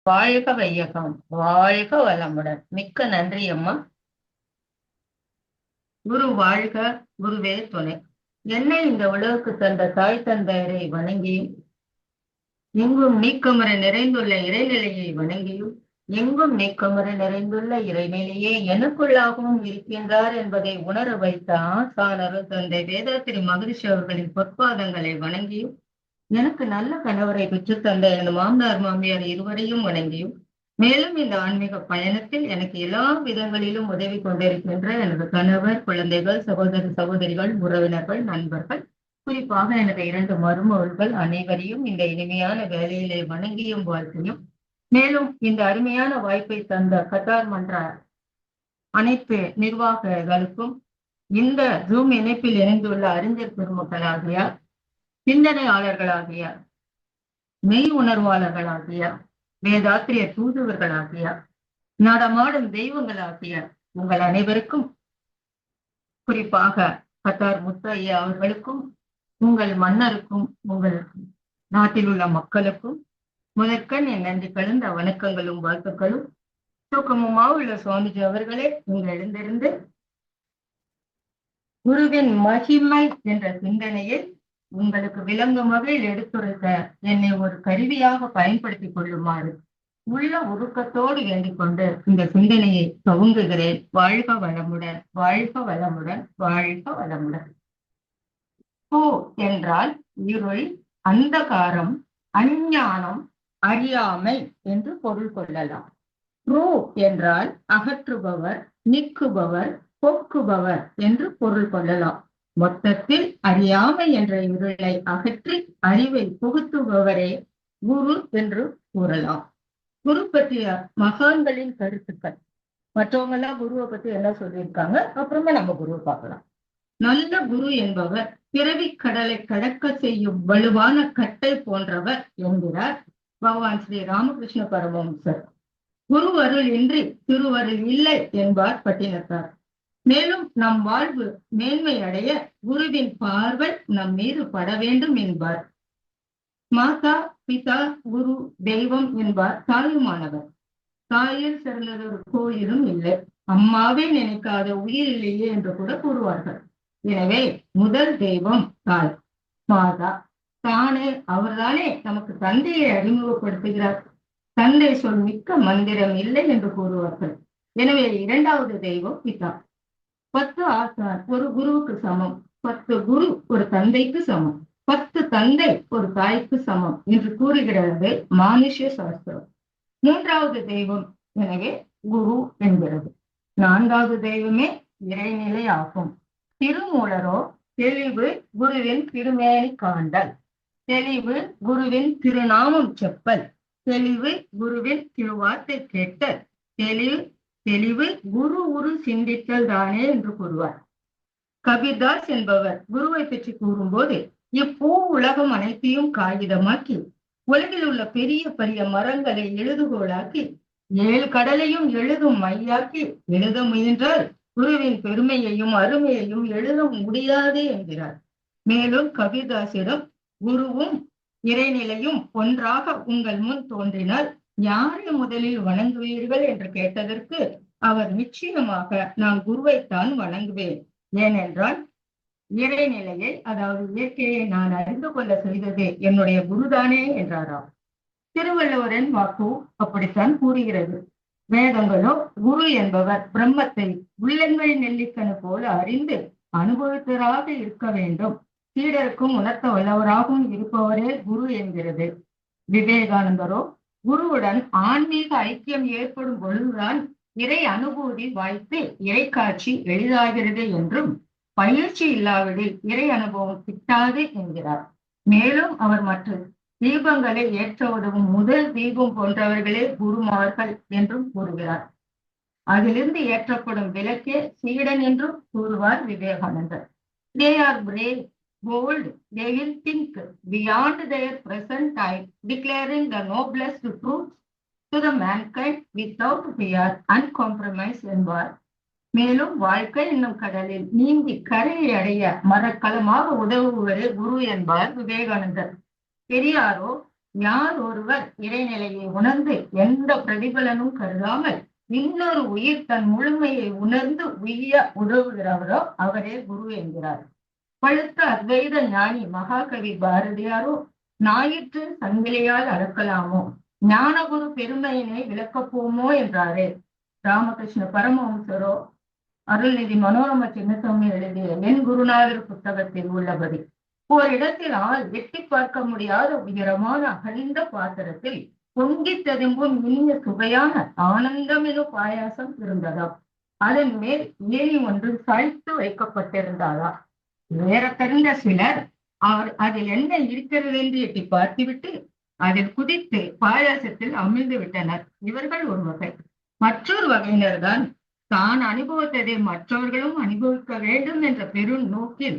வாழ்க வையகம், வாழ்க வளமுடன். மிக்க நன்றி அம்மா. குரு வாழ்க, குருவே துணை. என்னை இந்த உலகுக்கு தந்த தாய் தந்தையரை வணங்கியும், எங்கும் நீக்கமர நிறைந்துள்ள இறைநிலையை வணங்கியும், எங்கும் நீக்கமர நிறைந்துள்ள இறைநிலையே எனக்குள்ளாகவும் இருக்கின்றார் என்பதை உணர வைத்த ஆசானரு தந்தை வேதாத்திரி மகரிஷி அவர்களின் பொற்பாதங்களை வணங்கியும், எனக்கு நல்ல கணவரை பெற்றுத் தந்த எனது மாமனார் மாமியார் இருவரையும் வணங்கியும், மேலும் இந்த ஆன்மீக பயணத்தில் எனக்கு எல்லா விதங்களிலும் உதவி கொண்டிருக்கின்ற எனது கணவர், குழந்தைகள், சகோதர சகோதரிகள், உறவினர்கள், நண்பர்கள், குறிப்பாக எனது 2 மருமகள்கள் அனைவரையும் இந்த இனிமையான வேலையிலே வணங்கியும் வாழ்க்கையும், மேலும் இந்த அருமையான வாய்ப்பை தந்த கத்தார் மன்ற அனைத்து நிர்வாகங்களுக்கும், இந்த ஜூம் இணைப்பில் இணைந்துள்ள அறிஞர் பெருமக்களாகிய, சிந்தனையாளர்களாகிய, மெய் உணர்வாளர்களாகிய, வேதாத்திரிய தூதுவர்களாகிய, நடமாடும் தெய்வங்களாகிய உங்கள் அனைவருக்கும், குறிப்பாக கத்தார் முத்தையா அவர்களுக்கும், உங்கள் மன்னருக்கும், உங்கள் நாட்டில் உள்ள மக்களுக்கும் முதற்கண் என் நன்றி கலந்த வணக்கங்களும் வாழ்த்துக்களும். தூக்கமுமாக உள்ள சுவாமிஜி அவர்களே, நீங்கள் எழுந்திருந்து குருவின் மகிமை என்ற சிந்தனையை உங்களுக்கு விளங்கும் வகையில் எடுத்துரைத்த என்னை ஒரு கருவியாக பயன்படுத்திக் கொள்ளுமாறு உள்ள ஒடுக்கத்தோடு வேண்டிக் கொண்டு இந்த சிந்தனையை துவங்குகிறேன். வாழ்க வளமுடன், வாழ்க வளமுடன், வாழ்க வளமுடன். பூ என்றால் இருள், அந்தகாரம், அஞ்ஞானம், அறியாமை என்று பொருள் கொள்ளலாம். ரூ என்றால் அகற்றுபவர், நீக்குபவர், போக்குபவர் என்று பொருள் கொள்ளலாம். மொத்தத்தில் அறியாமை என்ற இருளை அகற்றி அறிவை புகுத்துபவரே குரு என்று கூறலாம். குரு பற்றிய மகான்களின் கருத்துக்கள். மற்றவங்க எல்லாம் குருவை பத்தி என்ன சொல்லியிருக்காங்க, அப்புறமா நம்ம குருவை பார்க்கலாம். நல்ல குரு என்பவர் பிறவி கடலை கடக்க செய்யும் வலுவான கட்டை போன்றவர் என்கிறார் பகவான் ஸ்ரீ ராமகிருஷ்ண பரமஹம்சர். குருவருள் இன்றி திருவருள் இல்லை என்பார் பட்டினத்தார். மேலும் நம் வாழ்வு மேன்மை அடைய குருவின் பார்வை நம் மீது பட வேண்டும் என்பார். மாதா, பிதா, குரு, தெய்வம் என்பார் தாயுமானவர். தாயில் சிறந்தது ஒரு கோயிலும் இல்லை, அம்மாவே நினைக்காத உயிர் இல்லையே என்று கூட கூறுவார்கள். எனவே முதல் தெய்வம் தாய், மாதா. தானே அவர்தானே நமக்கு தந்தையை அறிமுகப்படுத்துகிறார். தந்தை சொல் மிக்க மந்திரம் இல்லை என்று கூறுவார்கள். எனவே 2வது தெய்வம் பிதா. 10 ஆசான் ஒரு குருவுக்கு சமம், 10 குரு ஒரு தந்தைக்கு சமம், 10 தந்தை ஒரு தாய்க்கு சமம் என்று கூறுகிறது மானுஷ்ய சாஸ்திரம். 3வது தெய்வம் எனவே குரு என்கிறது. 4வது தெய்வமே இறைநிலை ஆகும். திருமூலரோ தெளிவு குருவின் திருமேனி காண்டல், தெளிவு குருவின் திருநாமம் செப்பல், தெளிவு குருவின் திருவார்த்தை கேட்டல், தெளிவு குரு உரு சிந்தித்தல் தானே என்று கூறுவார். கபீர்தாஸ் என்பவர் குருவை பற்றி கூறும்போது, இப்பூ உலகம் அனைத்தையும் காகிதமாக்கி, உலகில் உள்ள பெரிய பெரிய மரங்களை எழுதுகோளாக்கி, 7 கடலையும் எழுதும் மையாக்கி எழுத முயன்றால் குருவின் பெருமையையும் அருமையையும் எழுத முடியாது என்கிறார். மேலும் கபீர்தாசிடம் குருவும் இறைநிலையும் ஒன்றாக உங்கள் முன் தோன்றினால் யாரை முதலில் வணங்குவீர்கள் என்று கேட்டதற்கு அவர் நிச்சயமாக நான் குருவைத்தான் வணங்குவேன், ஏனென்றால் இறைநிலையை, அதாவது இயற்கையை நான் அறிந்து கொள்ள செய்தது என்னுடைய குருதானே என்றாராம். திருவள்ளுவரின் வாக்கு அப்படித்தான் கூறுகிறது. வேதங்களோ குரு என்பவர் பிரம்மத்தை உள்ளங்கை நெல்லிக்கனு போல அறிந்து அனுபவித்தராக இருக்க வேண்டும், சீடருக்கும் உணர்த்த வல்லவராகவும் இருப்பவரே குரு என்கிறது. விவேகானந்தரோ குருவுடன் ஆன்மீக ஐக்கியம் ஏற்படும் பொழுதுதான் இறை அனுபூதி வாய்த்து இறை காட்சி எளிதாகிறது என்றும், பயிற்சி இல்லாவிடில் இறை அனுபவம் கிட்டாது என்கிறார். மேலும் அவர் மற்ற தீபங்களை ஏற்ற உதவும் முதல் தீபம் போன்றவர்களே குருமார்கள் என்றும் கூறுகிறார். அதிலிருந்து ஏற்றப்படும் விளக்கே சீடன் என்றும் கூறுவார் விவேகானந்தர். They are brave, bold, they will think beyond their present time, declaring the noblest truths to the mankind without fear and compromise என்பார். மேலும் வாழ்க்கை என்னும் கடலில் நீந்தி கரையை அடைய மரக்கலமாக உதவுவரே குரு என்பார் விவேகானந்தர். பெரியாரோ யார் ஒருவர் இறைநிலையை உணர்ந்து எந்த பிரதிபலனும் கருதாமல் இன்னொரு உயிர் தன் முழுமையை உணர்ந்து உய்ய உதவுகிறவரோ அவரே குரு என்கிறார். பழுத்த அத்வைத ஞானி மகாகவி பாரதியாரோ ஞாயிற்று சங்கிலியால் அடக்கலாமோ, ஞானகுரு பெருமையினை விளக்கப்போமோ என்றாரே. ராமகிருஷ்ண பரமஹம்சரோ அருள்நிதி மனோரம சின்னசாமி எழுதிய என் குருநாதர் புத்தகத்தில் உள்ளபடி ஓரிடத்தில் ஆள் எட்டி பார்க்க முடியாத உயரமான அகழ்ந்த பாத்திரத்தில் பொங்கி ததும்பும் இனிய சுவையான ஆனந்தம் எனும் பாயாசம் இருந்ததாம். அதன் மேல் ஏணி ஒன்று சாய்த்து வைக்கப்பட்டிருந்தாளா. வேற தெரிந்த சிலர் அதில் என்ன இருக்கிறது என்று எட்டி பார்த்துவிட்டு அதில் குதித்து பாயாசத்தில் அமிழ்ந்து விட்டனர். இவர்கள் ஒரு வகை. மற்றொரு வகையினர் தான் தான் அனுபவித்ததை மற்றவர்களும் அனுபவிக்க வேண்டும் என்ற பெரும் நோக்கில்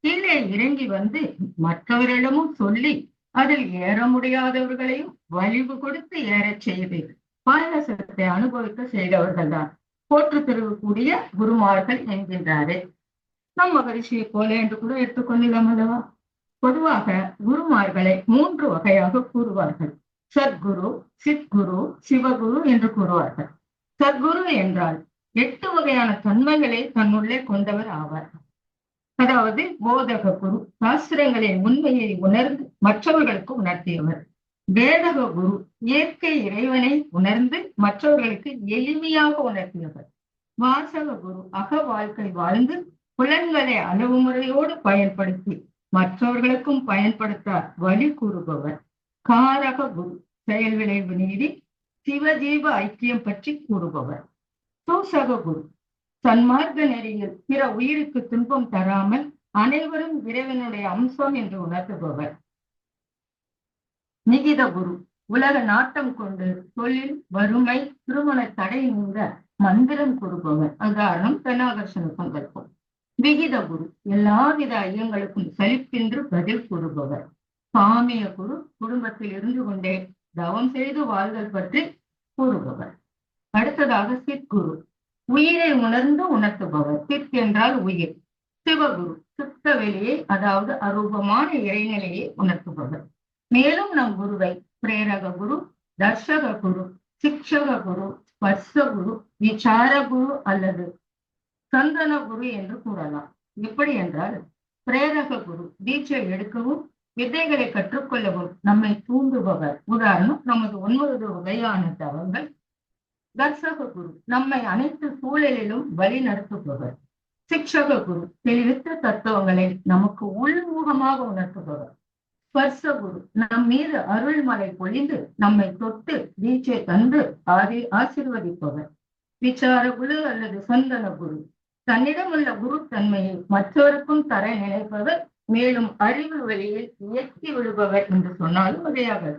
கீழே இறங்கி வந்து மற்றவர்களிடமும் சொல்லி அதில் ஏற முடியாதவர்களையும் வலிவு கொடுத்து ஏறச் செய்து பாயாசத்தை அனுபவிக்க செய்தவர்கள் தான் போற்று திருவக்கூடிய குருமார்கள் என்கின்றாரே. நம் மகரிஷியை போல என்று கூட எடுத்துக்கொள்ளலாம் அல்லவா. பொதுவாக குருமார்களை 3 வகையாக கூறுவார்கள். சத்குரு, சித்குரு, சிவகுரு என்று கூறுவார்கள். சத்குரு என்றால் 8 வகையான தன்மைகளை தன்னுள்ளே கொண்டவர் ஆவார். அதாவது போதக குரு, சாஸ்திரங்களின் உண்மையை உணர்ந்து மற்றவர்களுக்கு உணர்த்தியவர். வேதக குரு, இயற்கை இறைவனை உணர்ந்து மற்றவர்களுக்கு எளிமையாக உணர்த்தியவர். வாசக குரு, அக வாழ்க்கை வாழ்ந்து புலன்களை அளவு முறையோடு பயன்படுத்தி மற்றவர்களுக்கும் பயன்படுத்த வழி கூறுபவர். காரக குரு, செயல் விளைவு நீதி சிவஜீவ ஐக்கியம் பற்றி கூறுபவர். சூசக குரு, சன்மார்க்க நெறியில் பிற உயிருக்கு துன்பம் தராமல் அனைவரும் இறைவனுடைய அம்சம் என்று உணர்த்துபவர். நிகித குரு, உலக நாட்டம் கொண்டு தொழில், வறுமை, திருமண தடை நீங்க மந்திரம் கூறுபவர். உதாரணம் பெனாகர்ஷண சங்கல்பம். விகித குரு, எல்லாவித ஐயங்களுக்கும் சலிப்பின்றி பதில் கூறுபவர். காமிய குரு, குடும்பத்தில் இருந்து கொண்டே தவம் செய்து வாழ்தல் பற்றி கூறுபவர். அடுத்ததாக சிற்குரு, உயிரை உணர்ந்து உணர்த்துபவர். சித் என்றால் உயிர். சிவகுரு, சுத்த வெளியை அதாவது அரூபமான இறைநிலையை உணர்த்துபவர். மேலும் நம் குருவை பிரேரக குரு, தர்ஷக குரு, சிக்ஷக குரு, ஸ்பர்ச குரு, விசார குரு அல்லது சந்தன குரு என்று கூறலாம். எப்படி என்றால், பிரேரக குரு தீட்சை எடுக்கவும் வித்தைகளை கற்றுக்கொள்ளவும் நம்மை தூண்டுபவர். உதாரணம் நமது 9 வகையான தவங்கள். தர்சக குரு நம்மை அனைத்து சூழலிலும் வழி நடத்துபவர். சிக்ஷக குரு தெளிவித்த தத்துவங்களை நமக்கு உள்முகமாக உணர்த்துபவர். ஸ்பர்ச குரு நம் மீது அருள்மலை பொழிந்து நம்மை தொட்டு தீட்சை தந்து ஆசீர்வதிப்பவர். விசார குரு அல்லது சந்தன குரு தன்னிடம் உள்ள குரு தன்மையை மற்றவருக்கும் தர நினைப்பவர். மேலும் அறிவு வழியில் இயக்கி விடுபவர் என்று சொன்னாலும் வகையாகாது.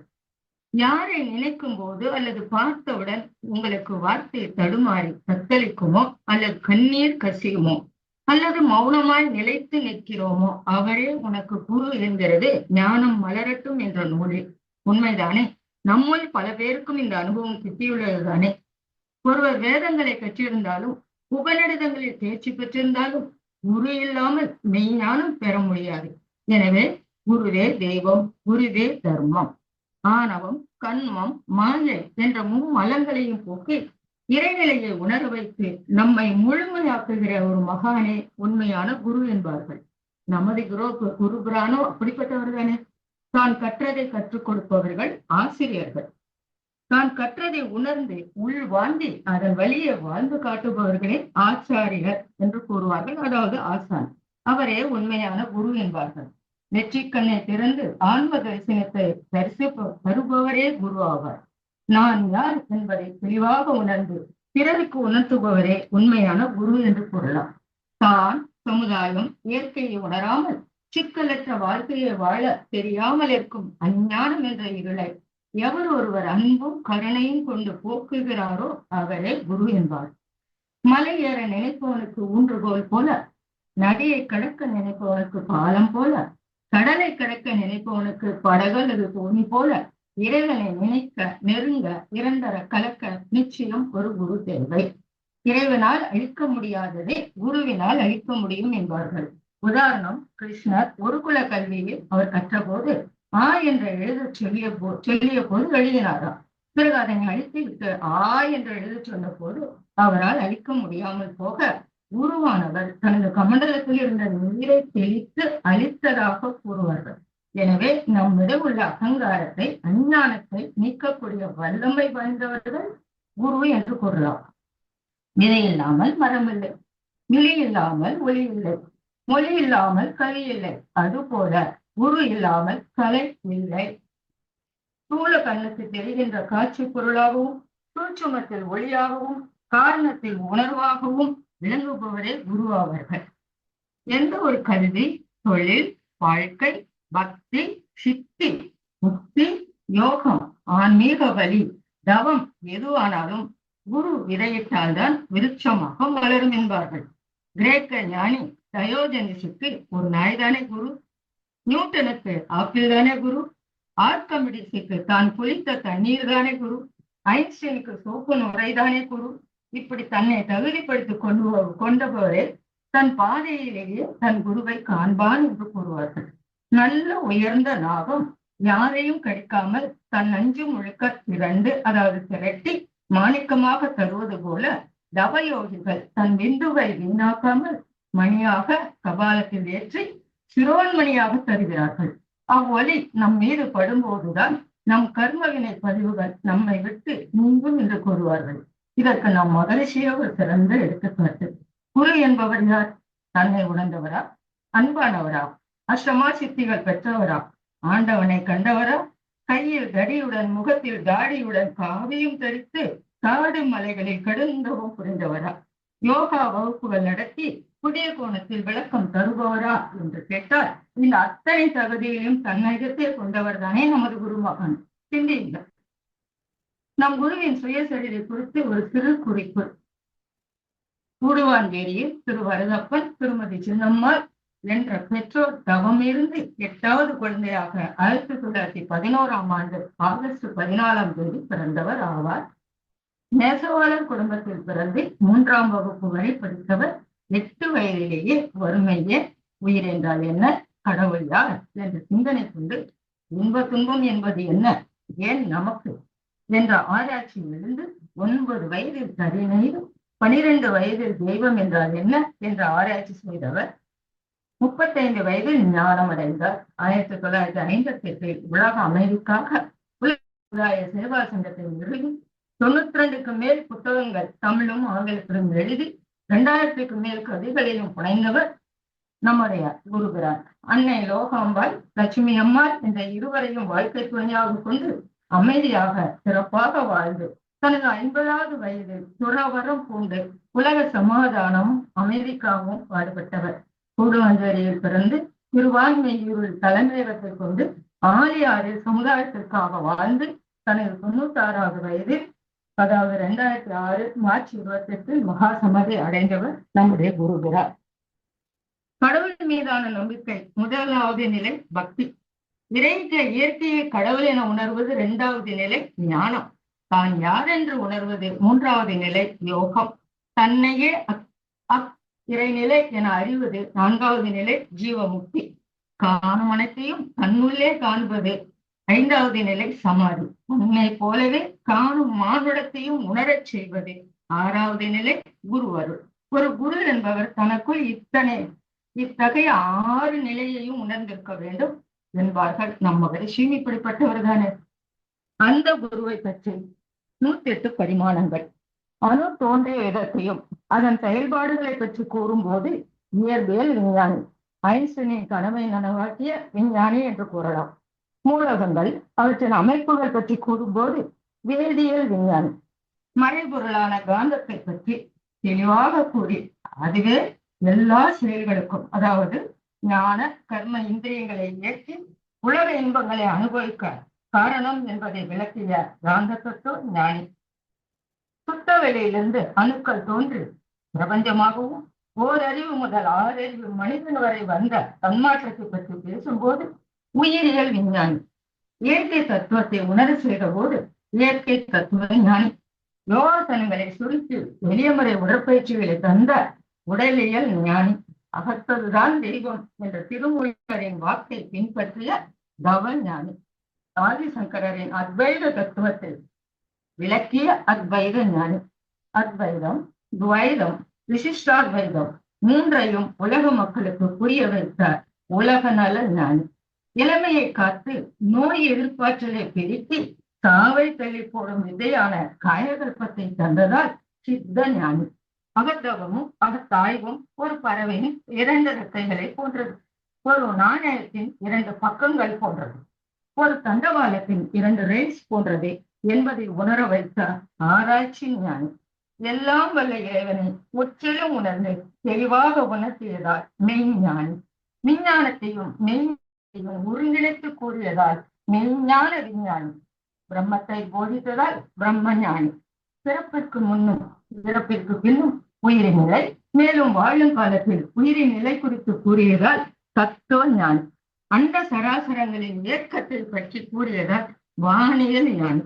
யாரை நினைக்கும் போது அல்லது பார்த்தவுடன் உங்களுக்கு வார்த்தை தடுமாறி தத்தளிக்குமோ அல்லது கண்ணீர் கசியுமோ அல்லது மௌனமாய் நிலைத்து நிற்கிறோமோ அவரே உனக்கு குரு என்கிறது ஞானம் மலரட்டும் என்ற நூலில். உண்மைதானே? நம்முள் பல பேருக்கும் இந்த அனுபவம் கிட்டியுள்ளதுதானே? ஒருவர் வேதங்களை கற்றிருந்தாலும் உபநிடதங்களில் தேர்ச்சி பெற்றிருந்தாலும் குரு இல்லாமல் மெய்ஞானம் பெற முடியாது. எனவே குருவே தெய்வம், குருவே தர்மம். ஆணவம், கண்மம், மாயை என்ற மும்மலங்களையும் போக்கி இறைநிலையை உணர வைத்து நம்மை முழுமையாக்குகிற ஒரு மகானே உண்மையான குரு என்பார்கள். நமது குரு புராணோ அப்படிப்பட்டவர் தானே. தான் கற்றதை கற்றுக் கொடுப்பவர்கள் ஆசிரியர்கள். தான் கற்றதை உணர்ந்து உள் வாழ்ந்து அதன் வழியை வாழ்ந்து காட்டுபவர்களே ஆச்சாரியர் என்று கூறுவார்கள். அதாவது ஆசான். அவரே உண்மையான குரு என்பார்கள். நெற்றிக்கண்ணை திறந்து ஆன்ம தரிசனத்தை தருபவரே குரு ஆவார். நான் யார் என்பதை தெளிவாக உணர்ந்து பிறருக்கு உணர்த்துபவரே உண்மையான குரு என்று கூறலாம். தான், சமுதாயம், இயற்கையை உணராமல் சிக்கலற்ற வாழ்க்கையை வாழ தெரியாமல் இருக்கும் அஞ்ஞானம் என்ற இருளை எவர் ஒருவர் அன்பும் கருணையும் கொண்டு போக்குகிறாரோ அவரே குரு என்பார். மலை ஏற நினைப்பவனுக்கு ஊன்றுகோல் போல, நதியை கடக்க நினைப்பவனுக்கு பாலம் போல, கடலை கடக்க நினைப்பவனுக்கு படகு அல்லது தோணி போல இறைவனை நினைக்க, நெருங்க, இரண்டர கலக்க நிச்சயம் ஒரு குரு தேவை. இறைவனால் அழிக்க முடியாததை குருவினால் அழிக்க முடியும் என்பார்கள். உதாரணம், கிருஷ்ணர் ஒரு குல கல்வியில் அவர் கற்றபோது என்ற எழுத சொல்லிய போது எழுதினாராம். பிறகு அதனை அழித்து விட்டு என்று எழுத சொன்ன போது அவரால் அழிக்க முடியாமல் போக குருவானவர் தனது கமண்டலத்தில் இருந்த நீரை தெளித்து அழித்ததாக கூறுவார்கள். எனவே நம்மிடம் உள்ள அகங்காரத்தை, அஞ்ஞானத்தை நீக்கக்கூடிய வல்லமை வாய்ந்தவர்கள் குரு என்று கூறலாம். விதை இல்லாமல் மரம் இல்லை, விழி இல்லாமல் ஒளி இல்லை, மொழி இல்லாமல் கலை இல்லை. அதுபோல குரு இல்லாமல் கலை இல்லை. ஸ்தூல கண்ணுக்கு தெரிகின்ற காட்சி பொருளாகவும், சூட்சுமத்தில் ஒளியாகவும், காரணத்தில் உணர்வாகவும் விளங்குபவரே குரு ஆவார்கள். எந்த ஒரு கல்வி, தொழில், வாழ்க்கை, பக்தி, சித்தி, முக்தி, யோகம், ஆன்மீக வழி, தவம் எதுவானாலும் குரு விதையிட்டால்தான் விருட்சமாக வளரும் என்பார்கள். கிரேக்க ஞானி டயோஜனிஸுக்கு ஒரு நாய்தானே குரு, நியூட்டனுக்கு ஆப்பிள் தானே குரு, ஆர்கமிடிஸுக்கு தான் குளித்த தண்ணீர் தானே குரு, ஐன்ஸ்டைனுக்கு சோப்பு நுரைதானே குரு. இப்படி தன்னை தகுதிப்படுத்திக் கொண்டவரே தன் பாதையிலேயே தன் குருவை காண்பான் என்று கூறுவார்கள். நல்ல உயர்ந்த நாகம் யாரையும் கடிக்காமல் தன் நஞ்சு முழுக்க திரட்டி மாணிக்கமாக தருவது போல தவயோகிகள் தன் விந்துவை வீணாக்காமல் மணியாக கபாலத்தில் ஏற்றி சிரோன்மணியாக தருகிறார்கள். அவ்வொலி நம் மீது படும்போதுதான் நம் கர்மவினை பதிவுகள் நம்மை விட்டு நீங்கும் என்று கூறுவார்கள். இதற்கு நம் மகரிஷியே ஒரு சிறந்த எடுத்துக்காட்டு. குரு என்பவர் யார்? தன்னை உணர்ந்தவரா, அன்பானவரா, அஷ்டமா சித்திகள் பெற்றவரா, ஆண்டவனை கண்டவரா, கையில் தடியுடன் முகத்தில் தாடியுடன் காவியும் தரித்து காடு மலைகளில் கடுந்தவும் புரிந்தவரா, யோகா வகுப்புகள் நடத்தி புதிய கோணத்தில் விளக்கம் தருபவரா என்று கேட்டால் இந்த அத்தனை தகுதியிலும் தன்னகத்தை கொண்டவர் தானே நமது குருமகன். சிந்தியுங்கள். நம் குருவின் சுயசரிதை குறித்து ஒரு சிறு குறிப்பு. கூடுவாஞ்சேரியில் திரு வரதப்பன், திருமதி சின்னம்மாள் என்ற பெற்றோர் தவம் இருந்து 8வது குழந்தையாக 1911ஆம் ஆண்டு ஆகஸ்ட் 14ஆம் தேதி பிறந்தவர் ஆவார். நெசவாளர் குடும்பத்தில் பிறந்து 3ஆம் வகுப்பு வரை படித்தவர். 8 வயதிலேயே வறுமையே உயிர் என்றால் என்ன, கடவுள் யார் என்ற சிந்தனை கொண்டு இன்ப துன்பம் என்பது என்ன, ஏன் நமக்கு என்ற ஆராய்ச்சியிலிருந்து 9 வயதில் கரிநெய்து 12 வயதில் தெய்வம் என்றால் என்ன என்ற ஆராய்ச்சி செய்தவர். 35 வயதில் ஞானம் அடைந்தார். 1958 உலக அமைதிக்காக உலக சேவா சங்கத்தை நிறுவி 92க்கு மேல் புத்தகங்கள் தமிழும் ஆங்கிலத்திலும் எழுதி 2000க்கு மேல் கதைகளிலும் புனைந்தவர் நம்முடைய குருபிரான். அன்னை லோகாம்பாள், லட்சுமி அம்மாள் என்ற இருவரையும் வாழ்க்கை துணையாக கொண்டு அமைதியாக சிறப்பாக வாழ்ந்து தனது 50வது வயதில் துறவரம் பூண்டு உலக சமாதானம் அமைதிக்காகவும் பாடுபட்டவர். கூடுவாஞ்சேரியில் பிறந்து திருவான்மையூரில் தலைமையகத்தை கொண்டு ஆலியாரில் சமுதாயத்திற்காக வாழ்ந்து தனது 96வது வயதில், அதாவது 2006 மார்ச் 28 மகா சமாதி அடைந்தவர் நம்முடைய குருபிரான். கடவுள் மீதான நம்பிக்கை 1வது நிலை பக்தி. இயற்கையை கடவுள் என உணர்வது 2வது நிலை ஞானம். தான் யார் என்று உணர்வது 3வது நிலை யோகம். தன்னையே இறைநிலை என அறிவது 4வது நிலை ஜீவமுக்தி. காணும் அனைத்தையும் தன்னுள்ளே காண்பது 5வது நிலை சமாதி. உண்மை போலவே காணும் மானுடத்தையும் உணரச் செய்வது 6வது நிலை குருவருள். ஒரு குரு என்பவர் தனக்குள் இத்தகைய 6 நிலையையும் உணர்ந்திருக்க வேண்டும் என்பார்கள். நம் மகரிஷியும் இப்படிப்பட்டவர் தானே. அந்த குருவை பற்றி 108 பரிமாணங்கள். அணு தோன்றிய விதத்தையும் அதன் செயல்பாடுகளை பற்றி கூறும்போது இயற்பியல் விஞ்ஞானி, ஐன்ஸ்டீனின் கனவை நனவாக்கிய விஞ்ஞானி என்று கூறலாம். மூலகங்கள், அவற்றின் அமைப்புகள் பற்றி கூறும்போது வேதியியல் விஞ்ஞானி. மறைபொருளான காந்தத்தை பற்றி தெளிவாக கூறி அதுவே எல்லா செயல்களுக்கும், அதாவது ஞான கர்ம இந்திரியங்களை இயக்கி உலக இன்பங்களை அனுபவிக்க காரணம் என்பதை விளக்கிய காந்த தத்துவ ஞானி. சுத்த வெளியிலிருந்து அணுக்கள் தோன்றி பிரபஞ்சமாகவும் ஓரறிவு முதல் 6 அறிவு மனிதன் வரை வந்த தன்மாற்றத்தை பற்றி பேசும்போது உயிரியல் விஞ்ஞானி. இயற்கை தத்துவத்தை உணர செய்த போது இயற்கை தத்துவ ஞானி. யோகாசனங்களை சுருக்கி எளிய முறை உடற்பயிற்சிகளை தந்த உடலியல் ஞானி. அகத்ததுதான் தெய்வம் என்ற திருமூலரின் வாக்கை பின்பற்றிய தவ ஞானி. ஆதிசங்கரின் அத்வைத தத்துவத்தை விளக்கிய அத்வைத ஞானி. அத்வைதம், துவைதம், விசிஷ்டாத்வைதம் மூன்றையும் உலக மக்களுக்கு புரிய வைத்த உலக நல ஞானி. இளமையை காத்து நோய் எதிர்ப்பாற்றலை பெருக்கி சாவை தள்ளி போடும் விதையான காயகல்பத்தை தந்ததால் சித்த ஞானி. அகத்தவமும் அகத்தாய்வும் ஒரு பறவையின் இரண்டு இறக்கைகளை போன்றது. ஒரு நாணயத்தின் இரண்டு பக்கங்கள் போன்றது. ஒரு தண்டவாளத்தின் இரண்டு ரேஸ் போன்றது என்பதை உணர வைத்த ஆராய்ச்சி ஞானி. எல்லாம் வல்ல இறைவனை முற்றிலும் உணர்ந்து தெளிவாக உணர்த்தியதால் மெய்ஞானி. விஞ்ஞானத்தையும் மெய்ஞானத்தையும் ஒருங்கிணைத்து கூறியதால் மெய்ஞான விஞ்ஞானி. பிரம்மத்தை போதித்ததால் பிரம்ம ஞானி. பிறப்பிற்கு முன்னும் இறப்பிற்கு பின்னும் உயிரின் நிலை, மேலும் வாழும் காலத்தில் உயிரின் நிலை குறித்து கூறியதால் தத்துவ ஞானி. அண்ட சராசரங்களின் இயக்கத்தை பற்றி கூறியதால் வானியல் ஞானி.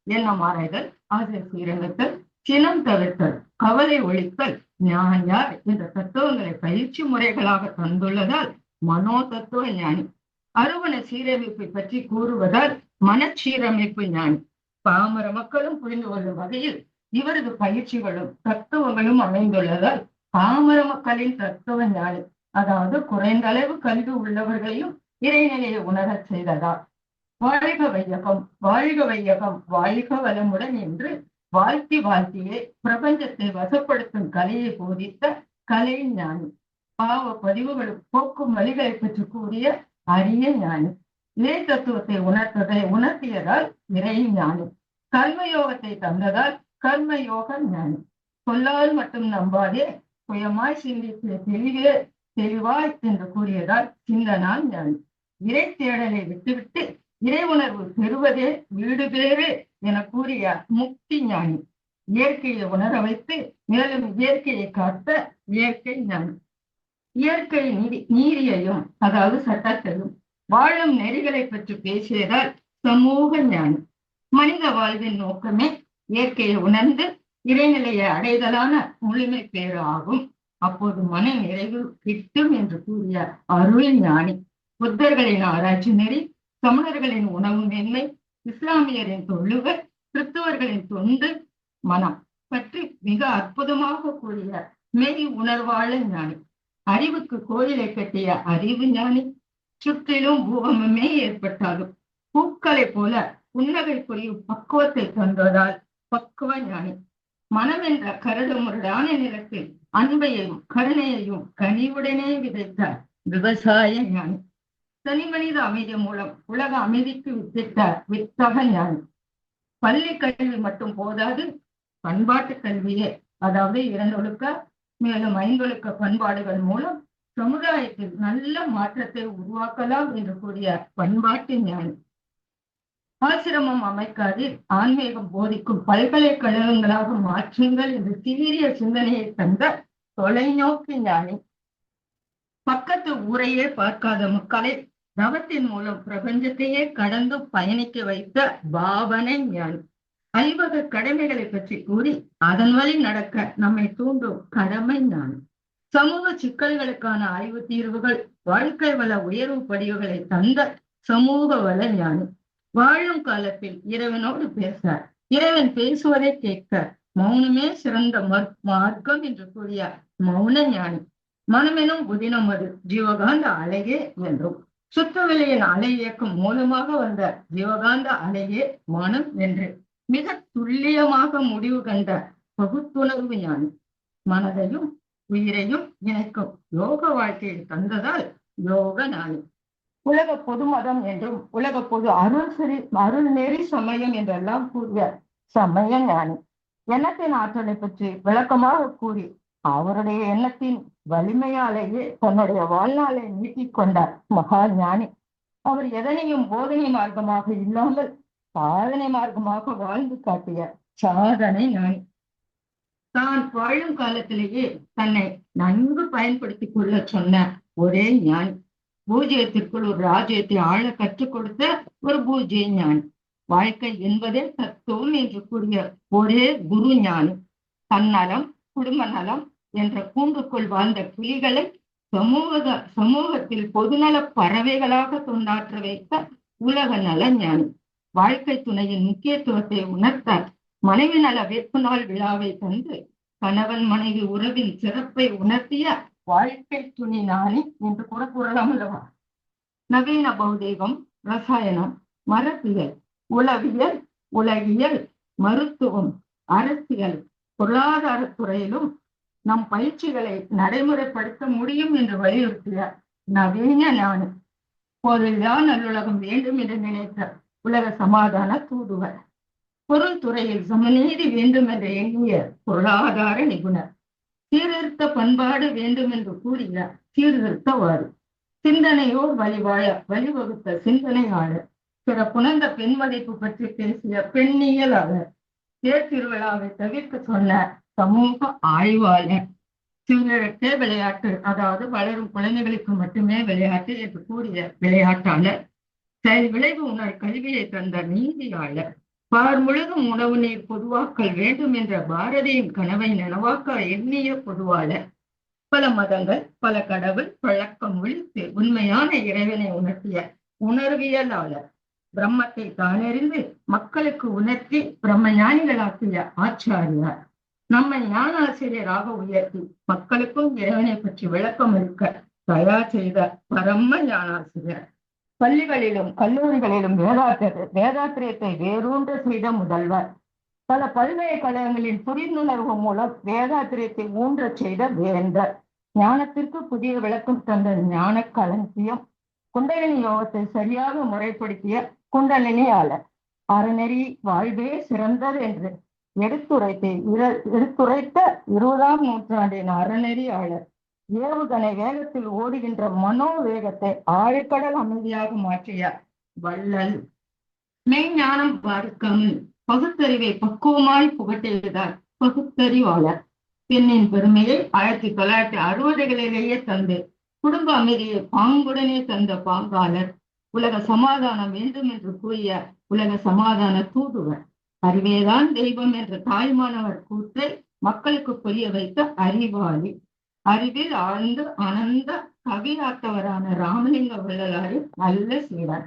எண்ணம் ஆராய்தல், ஆசை சீரமைத்தல், சினம் தவிர்த்தல், கவலை ஒழித்தல், ஞான் யார் என்ற தத்துவங்களை பயிற்சி முறைகளாக தந்துள்ளதால் மனோ தத்துவ ஞானி. அறுவன சீரமைப்பை பற்றி கூறுவதால் மனச்சீரமைப்பு ஞானி. பாமர மக்களும் புரிந்து கொள்ளும் வகையில் இவரது பயிற்சிகளும் தத்துவங்களும் அமைந்துள்ளதால் பாமர மக்களின் தத்துவ ஞானி. அதாவது குறைந்த அளவு கல்வி உள்ளவர்களையும் இறைநிலையை உணரச் செய்ததால் வாழ்க வையகம், வாழ்க வையகம், வாழ்க வளமுடன் என்று வாழ்த்தி வாழ்த்தியே பிரபஞ்சத்தை வசப்படுத்தும் கலையை போதித்த கலை ஞானி. பாவ பதிவுகளும் போக்கும் வழிகளை பற்றி கூறிய அரிய ஞானி. இறை தத்துவத்தை உணர்த்தியதால் இறை ஞானி. கர்மயோகத்தை தந்ததால் கர்மயோக ஞானி. சொல்லால் மட்டும் நம்பாதே, சுயமாய் சிந்தித்து தெளிவே தெளிவாய் என்று கூறியதால் சிந்தனால் ஞானி. இறை தேடலை விட்டுவிட்டு இறை உணர்வு பெறுவதே வீடு பேறு என கூறிய முக்தி ஞானி. இயற்கையை உணர வைத்து மேலும் இயற்கையை காத்த இயற்கை ஞானி. இயற்கை நீதியையும் அதாவது சட்டத்தையும் வாழும் நெறிகளை பற்றி பேசியதால் சமூக ஞானி. மனித வாழ்வின் நோக்கமே இயற்கையை உணர்ந்து இறைநிலையை அடைதலான முழுமை பேறு ஆகும். அப்போது மன நிறைவு கிட்டும் என்று கூறிய அருள் ஞானி. புத்தர்களின் ஆராய்ச்சி நெறி, சமணர்களின் உணவு மேன்மை, இஸ்லாமியரின் தொழுகை, கிறிஸ்துவர்களின் தொண்டு மனம் பற்றி மிக அற்புதமாக கூறிய மெய் உணர்வாள ஞானி. அறிவுக்கு கோயிலை கட்டிய அறிவு ஞானி. சுற்றிலும் பூகமே ஏற்பட்டாலும் பூக்களை போல புன்னகை புரியும் பக்குவத்தை தந்ததால் பக்குவ ஞானி. மனம் என்ற கரடு முரடான நிலத்தில் அன்பையும் கருணையையும் கனிவுடனே விதைத்த விவசாய ஞானி. தனி மனித அமைதி மூலம் உலக அமைதிக்கு வித்திட்ட வித்தக ஞானி. பள்ளி கல்வி மட்டும் போதாது, பண்பாட்டு கல்வியே அதாவது 2 ஒழுக்க மேலும் 5 ஒழுக்க பண்பாடுகள் மூலம் சமுதாயத்தில் நல்ல மாற்றத்தை உருவாக்கலாம் என்று கூறிய பண்பாட்டு ஞானி. ஆசிரமம் அமைக்காது ஆன்மீகம் போதிக்கும் பல்கலைக்கழகங்களாக மாற்றுங்கள் என்று சீரிய சிந்தனையை தந்த தொலைநோக்கு ஞானி. பக்கத்து ஊரையே பார்க்காத மக்களை தவத்தின் மூலம் பிரபஞ்சத்தையே கடந்து பயணிக்க வைத்த பாவனை ஞானி. 50 கடமைகளை பற்றி கூறி அதன் வழி நடக்க நம்மை தூண்டும் கடமை ஞானி. சமூக சிக்கல்களுக்கான ஆய்வு தீர்வுகள், வாழ்க்கை வள உயர்வு படிவுகளை தந்த சமூக வள ஞானி. வாழும் காலத்தில் இறைவனோடு பேச, இறைவன் பேசுவதை கேட்க மௌனமே சிறந்த மார்க்கம் என்று கூறிய மௌன ஞானி. மனமெனும் புதினம் அது ஜீவகாந்த அலையே என்றும், சுற்றுவெளியின் அலை இயக்கம் மூலமாக வந்த ஜீவகாந்த அலையே மனம் என்று மிக துல்லியமாக முடிவு கண்ட பகுத்துணர்வு ஞானி. மனதையும் உயிரையும் இணைக்கும் யோக வாழ்க்கையை தந்ததால் யோக ஞானி. உலக பொது மதம் என்றும் உலக பொது அருள் நெறி சமயம் என்றெல்லாம் கூறிய சமய ஞானி. எண்ணத்தின் ஆற்றலை பற்றி விளக்கமாக கூறி அவருடைய எண்ணத்தின் வலிமையாலேயே தன்னுடைய வாழ்நாளை நீட்டிக் கொண்டார் மகா ஞானி. அவர் எதனையும் போதனை மார்க்கமாக இல்லாமல் சாதனை மார்க்கமாக வாழ்ந்து காட்டிய சாதனை ஞானி. தான் வாழும் காலத்திலேயே தன்னை நன்கு பயன்படுத்திக் கொள்ள சொன்ன ஒரே ஞானி. பூஜ்யத்திற்குள் ஒரு ராஜ்யத்தை ஆழ கற்றுக் கொடுத்த ஒரு பூஜ்ய ஞானி. வாழ்க்கை என்பதே தத்துவம் என்று கூறிய ஒரே குரு ஞானி. தன்னலம் குடும்ப நலம் என்ற கூண்டுக்குள் வாழ்ந்த கிளிகளை சமூகத்தில் பொதுநல பறவைகளாக தொண்டாற்ற வைத்த உலக நல ஞானி. வாழ்க்கை துணையின் முக்கியத்துவத்தை உணர்த்த மனைவி நல வேட்பு நாள் விழாவை தந்து கணவன் மனைவி உறவின் சிறப்பை உணர்த்திய வாழ்க்கை துணி ஞானி என்று கூட கூறலாம் அல்லவா? நவீன பௌதீகம், ரசாயனம், மரபியல், உளவியல், உலகியல், மருத்துவம், அரசியல், பொருளாதார துறையிலும் நம் பயிற்சிகளை நடைமுறைப்படுத்த முடியும் என்று வலியுறுத்திய நவீன ஞானி. போதில்லா நல்லுலகம் வேண்டும் என்று நினைத்த உலக சமாதான தூதுவர். பொருள் துறையில் சமநீதி வேண்டும் என்று எண்ணிய பொருளாதார நிபுணர். சீர்திருத்த பண்பாடு வேண்டும் என்று கூறிய சீர்திருத்தவாதி. சிந்தனையோர் வழிவகுத்த சிந்தனையாளர். சிறப்புணர்ந்த பெண் மதிப்பு பற்றி பேசிய பெண்ணியலாளர். தேர் திருவிழாவை தவிர்க்க சொன்ன சமூக ஆய்வாளர். சிலருக்கே விளையாட்டு, அதாவது வளரும் குழந்தைகளுக்கு மட்டுமே விளையாட்டு என்று கூறிய விளையாட்டாளர். செயல் விளைவு உணர் கல்வியை தந்த நீதியாளர். பார் முழுதும் உணவு நீர் பொதுவாக்கல் வேண்டும் என்ற பாரதியின் கனவை நனவாக்க எண்ணிய பொதுவாளர். பல மதங்கள், பல கடவுள் பழக்கம் ஒழித்து உண்மையான இறைவனை உணர்த்திய உணர்வியலாளர். பிரம்மத்தை தானறிந்து மக்களுக்கு உணர்த்தி பிரம்ம ஞானிகளாக்கிய ஆச்சாரியார். நம்மை ஞானாசிரியராக உயர்த்தி மக்களுக்கும் இறைவனை பற்றி விளக்கம் அளிக்க தயார் செய்த பரம ஞானாசிரியர். பள்ளிகளிலும் கல்லூரிகளிலும் வேதாத்திரியத்தை வேரூன்ற செய்த முதல்வர். பல பல்கலைக்கழகங்களின் புரிந்துணர்வு மூலம் வேதாத்திரியத்தை ஊன்ற செய்த வேந்தர். ஞானத்திற்கு புதிய விளக்கம் தந்த ஞான களஞ்சியம். குண்டலினி யோகத்தை சரியாக முறைப்படுத்திய குண்டலினியாளர். அறநெறி வாழ்வே சிறந்தது என்று எடுத்துரைத்த 20ஆம் நூற்றாண்டின் அறநெறியாளர். ஏவுகணை வேகத்தில் ஓடுகின்ற மனோவேகத்தை ஆழ்கடல் அமைதியாக மாற்றிய வள்ளல். மெய்ஞானம் பார்க்காமல் பகுத்தறிவை பக்குவமாய் புகட்டியதால் பகுத்தறிவாளர். பெண்ணின் பெருமையை 1960களிலேயே தந்து குடும்ப அமைதியை பாங்குடனே தந்த பாங்காளர். உலக சமாதானம் வேண்டும் என்று கூறிய உலக சமாதான தூதுவர். அறிவேதான் தெய்வம் என்ற தாய்மானவர் கூற்றை மக்களுக்கு புரிய வைத்த அறிவாளி. அறிவில் ஆழ்ந்து அனந்த கவியாத்தவரான ராமலிங்க வள்ளலாரின் நல்ல சீடர்.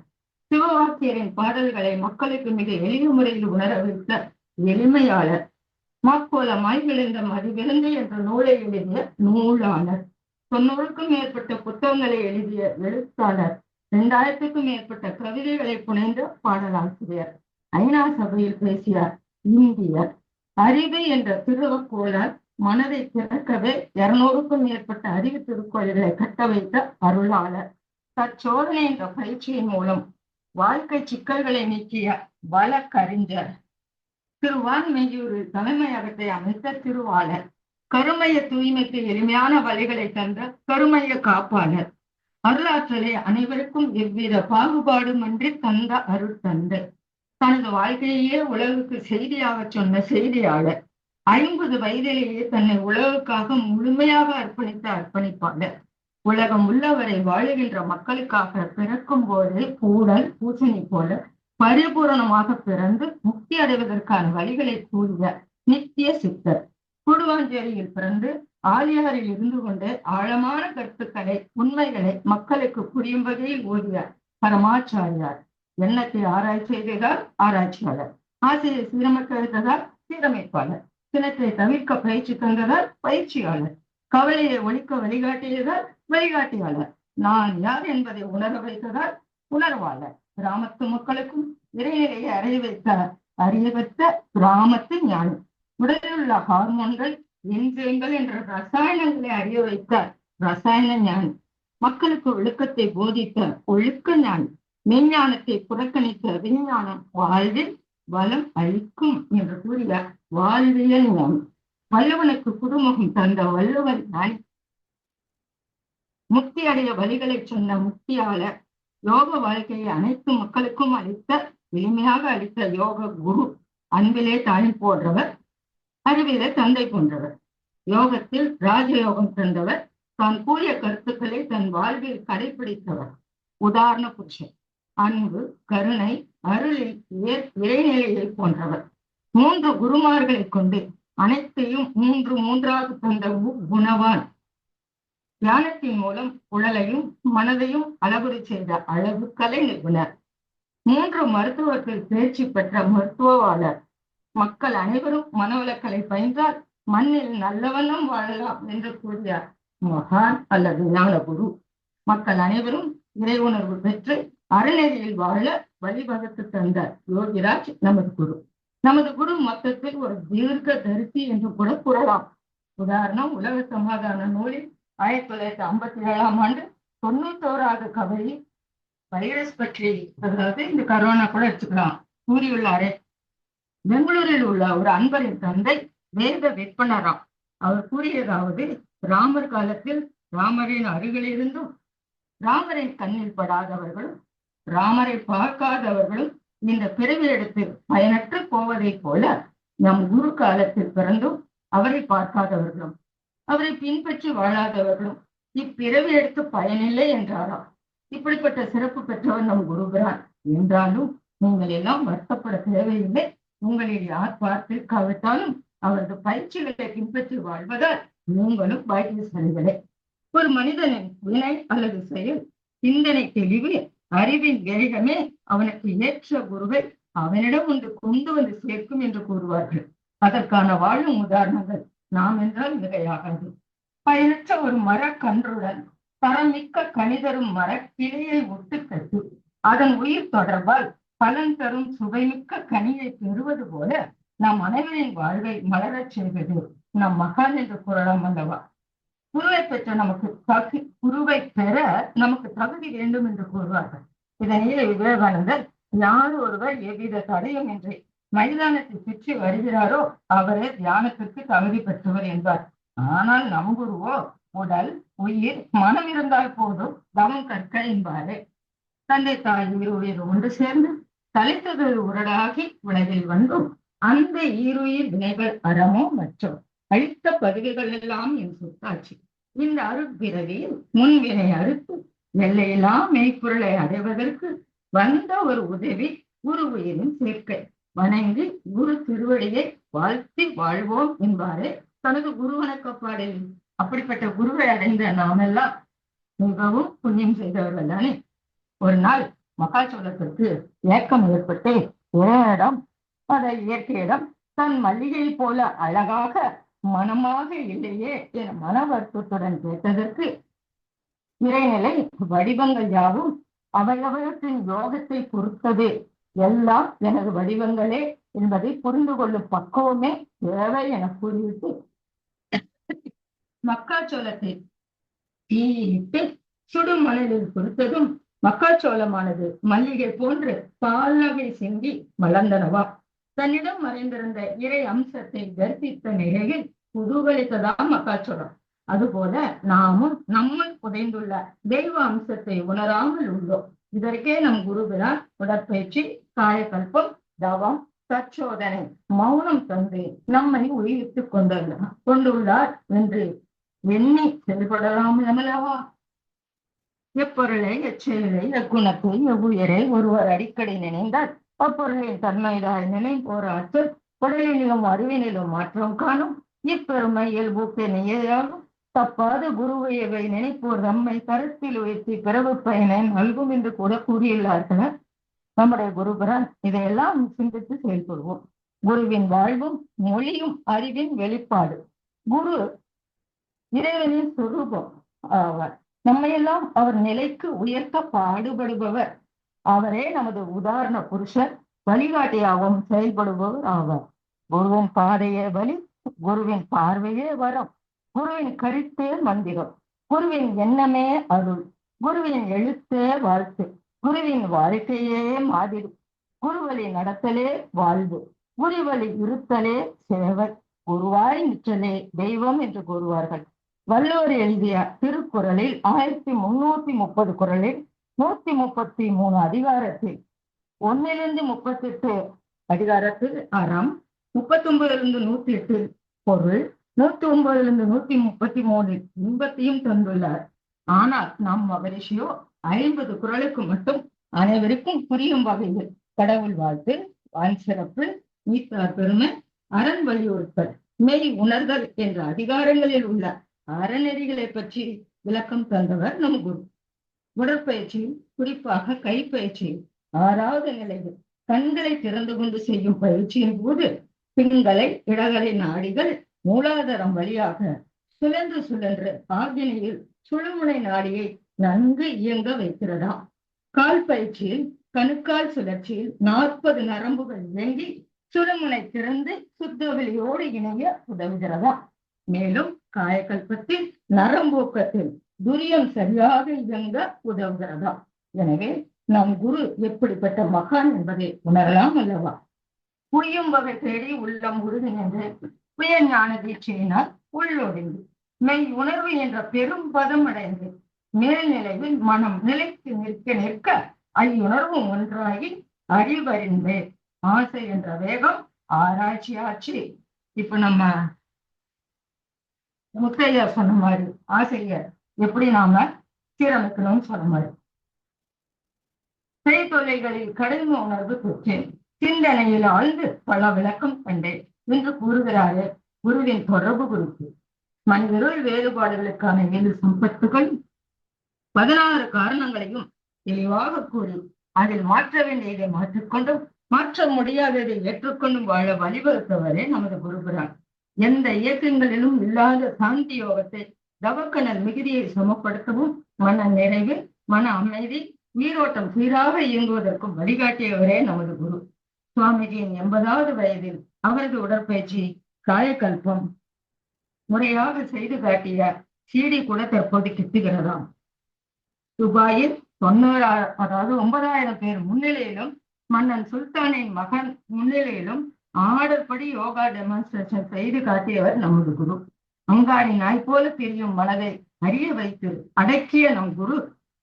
சிவவாக்கியரின் பாடல்களை மக்களுக்கு மிக எளிய முறையில் உணர வைத்த எளிமையாளர். மாக்கோலமாய் விழுந்த மதிவிருந்து என்ற நூலை எழுதிய நூலாளர். 90க்கும் மேற்பட்ட புத்தகங்களை எழுதிய எழுத்தாளர். 2000க்கும் மேற்பட்ட கவிதைகளை புனைந்த பாடலாசிரியர். ஐநா சபையில் பேசிய இந்தியர். அறிவு என்ற திருவக்கோளால் மனதை திறக்கவே 200க்கும் மேற்பட்ட அறிவு திருக்கோள்களை கட்ட வைத்த அருளாளர். தற்சோதனை என்ற பயிற்சியின் மூலம் வாழ்க்கை சிக்கல்களை நீக்கிய வழக்கறிஞர். திருவான்மையூரில் தலைமையகத்தை அமைத்த திருவாளர். கருமைய தூய்மைக்கு எளிமையான வழிகளை தந்த கருமைய காப்பாளர். அருளாற்றலை அனைவருக்கும் எவ்வித பாகுபாடுமின்றி தந்த அருட்தந்தை. தனது வாழ்க்கையே உலகுக்கு செய்தியாக சொன்ன செய்தியாளர். 50 வயதிலேயே தன்னை உலகுக்காக முழுமையாக அர்ப்பணித்த அர்ப்பணிப்பாளர். உலகம் உள்ளவரை வாழுகின்ற மக்களுக்காக பிறக்கும் போதே பூடல் பூசணி போல பரிபூரணமாக பிறந்து முக்தி அடைவதற்கான வழிகளை கூறிய நித்திய சித்தர். கூடுவாஞ்சேரியில் பிறந்து ஆலியாரில் இருந்து கொண்டு ஆழமான கருத்துக்களை உண்மைகளை மக்களுக்கு புரியும் வகையில் ஓதிய பரமாச்சாரியார். எண்ணத்தை ஆராய்ச்சி செய்ததால் ஆராய்ச்சியாளர். ஆசையை சீரமைக்க வைத்ததால் சீரமைப்பாளர். சினத்தை தவிர்க்க பயிற்சி தந்ததால் பயிற்சியாளர். கவலையை ஒழிக்க வழிகாட்டியதால் வழிகாட்டியாளர். நான் யார் என்பதை உணர வைத்ததால் உணர்வாளர். கிராமத்து மக்களுக்கும் இறைநிலையை அறிய வைத்த கிராமத்து ஞானி. உடலில் உள்ள ஹார்மோன்கள், என்சைம்கள் என்ற ரசாயனங்களை அறிய வைத்த ரசாயன ஞானி. மக்களுக்கு ஒழுக்கத்தை போதித்த ஒழுக்க ஞானி. மெய்ஞானத்தை புறக்கணித்த விஞ்ஞானம் வாழ்வில் வளம் அளிக்கும் என்று கூறிய வாழ்வியல் ஞானி. வள்ளுவனுக்கு குடும்பம் தந்த வள்ளுவன் ஞானி. முக்தி அடைய வழிகளை சொன்ன முக்தியாளர். யோக வாழ்க்கையை அனைத்து மக்களுக்கும் எளிமையாக அளித்த யோக குரு. அன்பிலே தாய் போன்றவர், அறிவிலே தந்தை போன்றவர். யோகத்தில் ராஜயோகம் தந்தவர். தான் கூறிய கருத்துக்களை தன் வாழ்வில் கடைபிடித்தவர். உதாரண புருஷன். அன்பு, கருணை, அருளில் இறைநிலையை போன்றவர். 3 குருமார்களை கொண்டு அனைத்தையும் மூன்றாக தந்த குணவான். தியானத்தின் மூலம் உடலையும் மனதையும் அளவுறு செய்த அழகு கலை நிபுணர். 3 மருத்துவத்தில் தேர்ச்சி பெற்ற மருத்துவவாளர். மக்கள் அனைவரும் மனவளக்கலை பயின்றால் மண்ணில் நல்லவண்ணம் வாழலாம் என்று கூறிய மகான் அல்லது ஞான குரு. மக்கள் அனைவரும் இறை உணர்வு பெற்று அறநெறியில் வாழ வழிவகுத்து தந்த யோகிராஜ் நமது குரு. நமது குரு மொத்தத்தில் ஒரு தீர்க்க தரிசி என்று கூட கூறலாம். உதாரணம், உலக சமாதான நூலில் 1957ஆம் ஆண்டு 91வது கவரி வைரஸ் பற்றி, அதாவது இந்த கரோனா கூட எடுத்துக்கலாம், கூறியுள்ளாரே. பெங்களூரில் உள்ள ஒரு அன்பரின் தந்தை வேத விற்பனராம். அவர் கூறியதாவது, ராமர் காலத்தில் ராமரின் அருகில் இருந்தும் ராமரின் கண்ணில் படாதவர்களும் ராமரை பார்க்காதவர்களும் இந்த பிறவி எடுத்து பயனற்று போவதைப் போல நம் குரு காலத்தில் பிறந்தும் அவரை பார்க்காதவர்களும் அவரை பின்பற்றி வாழாதவர்களும் இப்பிறவி எடுத்து பயனில்லை என்றாராம். இப்படிப்பட்ட சிறப்பு பெற்றவர் நம் குருபிரான். என்றாலும் நீங்கள் எல்லாம் வருத்தப்பட தேவையில்லை. உங்களில் யார் பார்த்திருக்காவிட்டாலும் அவரது பயிற்சிகளை பின்பற்றி வாழ்வதால் நீங்களும் பாக்கியசாலிகளே. ஒரு மனிதனின் வினை அல்லது செயல், சிந்தனை தெளிவு, அறிவின் வேகமே அவனுக்கு ஏற்ற குருவை அவனிடம் ஒன்று கொண்டு வந்து சேர்க்கும் என்று கூறுவார்கள். அதற்கான வாழும் உதாரணங்கள் நாம் என்றால் மிகையாகாது. பயனற்ற ஒரு மரக்கன்றுடன் தரமிக்க கனிதரும் மரக்கிளையை ஒட்டு கட்டி அதன் உயிர் தொடர்பால் பலன் தரும் சுவைமிக்க கனியை பெறுவது போல நம் அனைவரின் வாழ்வை மலரச் செய்வது நம் மகான் என்று கூறலாம் அல்லவா? குருவை பெற்ற குருவை பெற நமக்கு தகுதி வேண்டும் என்று கூறுவார்கள். இதனையே விவேகானந்தர், யார் ஒருவர் எவ்வித தடையும் இன்றி மைதானத்தை சுற்றி வருகிறாரோ அவரே தியானத்திற்கு தகுதி பெற்றவர் என்பார். ஆனால் நம் குருவோ உடல், உயிர், மனம் இருந்தால் போதும் தவம் கற்க என்பாரே. தந்தை தாய் ஈருயிர் ஒன்று சேர்ந்து தலைத்தது உரடாகி உலகில் வந்தும் அந்த ஈருயிர் வினைகள் அறமோ மற்றும் அழித்த பதிவுகள் எல்லாம் என் சொத்தாட்சி. இந்த அருட்பிறவியில் முன்வினை அறுத்து எல்லையில்லா மெய்ப்பொருளை அடைவதற்கு வந்த ஒரு உதவி குரு உயிரின் சேர்க்கை. வணங்கி குரு திருவடியை வாழ்த்தி வாழ்வோம் என்பாரே தனது குரு வணக்கப்பாடில். அப்படிப்பட்ட குருவை அடைந்த நாமெல்லாம் மிகவும் புண்ணியம் செய்தவர்கள் தானே. ஒரு நாள் மக்காச்சோளத்திற்கு ஏக்கம் ஏற்பட்டு இறைவனிடம், அதை இயற்கையிடம், தன் மல்லிகை போல அழகாக மனமாக இல்லையே என மன வருத்தத்துடன் கேட்டதற்கு, இறைநிலை வடிவங்கள் யாவும் அவையவற்றின் யோகத்தை பொறுத்தது, எல்லாம் எனது வடிவங்களே என்பதை புரிந்து கொள்ளும் பக்குவமே தேவை என கூறிவிட்டு மக்காச்சோளத்தை தீயிட்டு சுடும் மணலில் பொறுத்ததும் மக்காச்சோளமானது மல்லிகை போன்று பால்நகை சிந்தி மலர்ந்தனவா. தன்னிடம் மறைந்திருந்த இறை அம்சத்தை தரிசித்த நிலையில் புதுகளித்ததாம் மக்காச்சோளம். அதுபோல நாமும் நம்முள் புதைந்துள்ள தெய்வ அம்சத்தை உணராமல் உள்ளோம். இதற்கே நம் குருபிரான் உடற்பயிற்சி, காயகல்பம், தவம், தற்சோதனை, மௌனம் தந்து நம்மை உயிர்த்துக் கொண்டுள்ளார் என்று எண்ணி செயல்படலாம் அல்லவா? எப்பொருளை, எச்செயலை, எக்குணத்தை, எவ்வுயிரை ஒருவர் அடிக்கடி நினைந்தால் அப்பொருளின் தன்மைதாய் நினைப்போர் ஆற்றல் உடலிலும் அறிவினிலும் மாற்றம் காணும். இப்பெருமை இயல்பூக்க நியாகும் தப்பாத குருவையவை நினைப்போர் தம்மை கருத்தில் உயர்த்தி பிறவு பயனை நல்கும் என்று கூட கூறியுள்ளார்கள் நம்முடைய குருபிரான். இதையெல்லாம் சிந்தித்து செயல்படுவோம். குருவின் வாழ்வும் மொழியும் அறிவின் வெளிப்பாடு. குரு இறைவனின் சுரூபம் ஆவார். நம்மையெல்லாம் அவர் நிலைக்கு உயர்த்த பாடுபடுபவர். அவரே நமது உதாரண புருஷர், வழிகாட்டியாகவும் செயல்படுபவர் ஆவார். குருவின் பாதையே வழி, குருவின் பார்வையே வரம், குருவின் கருத்தே மந்திரம், குருவின் எண்ணமே அருள், குருவின் எழுத்தே வாழ்த்து, குருவின் வாழ்க்கையே மாதிரி, குருவழி நடத்தலே வாழ்வு, குருவழி இருத்தலே சேவை, குருவாய் நிற்றலே தெய்வம் என்று கூறுவார்கள். வள்ளுவர் எழுதிய திருக்குறளில் 1330 குறளில் 133 அதிகாரத்தில் 1-38 அதிகாரத்தில் அறம், 39-108 பொருள், 109-133 இன்பத்தையும் தந்துள்ளார். ஆனால் நம் மகரிஷியோ 50 குறளுக்கு மட்டும் அனைவருக்கும் புரியும் வகையில் கடவுள் வாழ்த்து, வான் சிறப்பு, நீத்தார் பெருமை, அரண் வலியுறுத்தல், மெய் உணர்தல் என்ற அதிகாரங்களில் உள்ள அறநெறிகளை பற்றி விளக்கம் தந்தவர் நம் குரு. உடற்பயிற்சியில், குறிப்பாக கைப்பயிற்சியில் 6வது நிலையில் கண்களை திறந்து கொண்டு செய்யும் பயிற்சியின் போது பிங்களை இடகலை நாடிகள் மூலாதாரம் வழியாக சுழன்று சுழன்று ஆக்னியில் சுழுமுனை நாடியை நன்கு இயங்க வைக்கிறதா. கால் பயிற்சியில் கணுக்கால் சுழற்சியில் 40 நரம்புகள் இயங்கி சுழுமுனை திறந்து சுத்தவெளியோடு இணைய உதவுகிறதா. மேலும் காயக்கல்பத்தில் நரம்பூக்கத்தில் துரியம் சரியாக இயங்க உதவுகிறதா. எனவே நம் குரு எப்படிப்பட்ட மகான் என்பதை உணரலாம் அல்லவா. புரியும் வகை தேடி உள்ளம் உறுதியென்று புய ஞான தீட்சையினால் உள்ளொடுங்கி மெய் உணர்வு என்ற பெரும் பதம் அடைந்து மேல்நிலையில் மனம் நிலைத்து நிற்க நிற்க ஐயுணர்வும் ஒன்றாகி அறிவறிந்து ஆசை என்ற வேகம் ஆராய்ச்சி ஆச்சு. இப்ப நம்ம முத்தையா சொன்ன மாதிரி ஆசிரியர் எப்படி நாம சீரமைக்கணும்னு சொன்ன மாதிரி செய்தொலைகளில் கடின உணர்வு பெற்றேன், சிந்தனையில் ஆழ்ந்து பல விளக்கம் கண்டேன் என்று கூறுகிறாரு குருவின் தொடர்பு குறித்து. மனிதருள் வேறுபாடுகளுக்கான 7 சம்பத்துகள் 16 காரணங்களையும் தெளிவாக கூறி அதில் மாற்ற வேண்டியதை மாற்றிக்கொண்டும் மாற்ற முடியாததை ஏற்றுக்கொண்டும் வாழ வழிவகுத்தவரே நமது குருபுரான். எந்த இயக்கங்களிலும் இல்லாத சாந்தி யோகத்தை தவக்கணல் மிகுதியை சமப்படுத்தவும் மன நிறைவு, மன அமைதி, உயிரோட்டம் சீராக இயங்குவதற்கும் வழிகாட்டியவரே நமது குரு. சுவாமிஜியின் 80வது வயதில் அவரது உடற்பயிற்சி காயக்கல்பம் முறையாக செய்து காட்டிய சீடி கூட தற்போது கிட்டுகிறதாம். துபாயில் 9,000 பேர் முன்னிலையிலும் மன்னன் சுல்தானின் மகன் முன்னிலையிலும் ஆர்டர் படி யோகா டெமான்ஸ்ட்ரேஷன் செய்து காட்டியவர் நமது குரு. அங்காடி நாய் போல தெரியும் மனதை அறிய வைத்து அடக்கிய நம் குரு